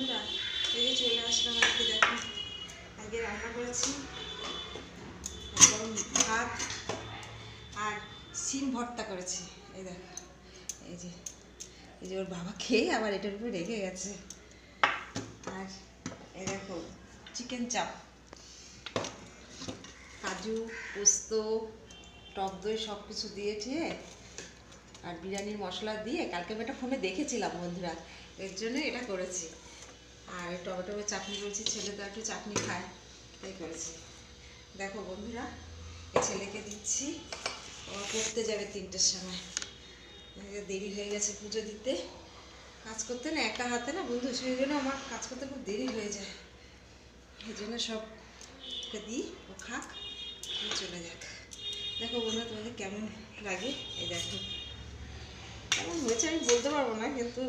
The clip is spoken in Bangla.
বন্ধুরা, এই যে চলে আসলাম আজকে। দেখো আজকে রান্না করেছি একদম ভাত আর সিম ভর্তা করেছি। এই দেখো, এই যে ওর বাবা খেয়ে আবার এটার উপরে রেখে গেছে। আর এই দেখো চিকেন চাপ, কাজু পোস্ত টক দই সব কিছু দিয়ে ঠিয়ে আর বিরিয়ানির মশলা দিয়ে কালকে আমি একটা ফোনে দেখেছিলাম বন্ধুরা, এর জন্য এটা করেছি। আর টমেটো চাটনি করেছি, ছেলে তো একটু চাটনি খায় তাই করেছি। দেখো বন্ধুরা, এই ছেলেকে দিচ্ছি, ও পড়তে যাবে 3টের সময়। দেরি হয়ে গেছে পুজো দিতে, কাজ করতে না একা হাতে না বন্ধু, সেই জন্য আমার কাজ করতে খুব দেরি হয়ে যায়। এই জন্য সবকে দিই, ও খাক, চলে যাক। দেখো বন্ধুরা, তোমাদের কেমন লাগে? এই দেখো কেমন হয়েছে আমি বলতে পারবো না, কিন্তু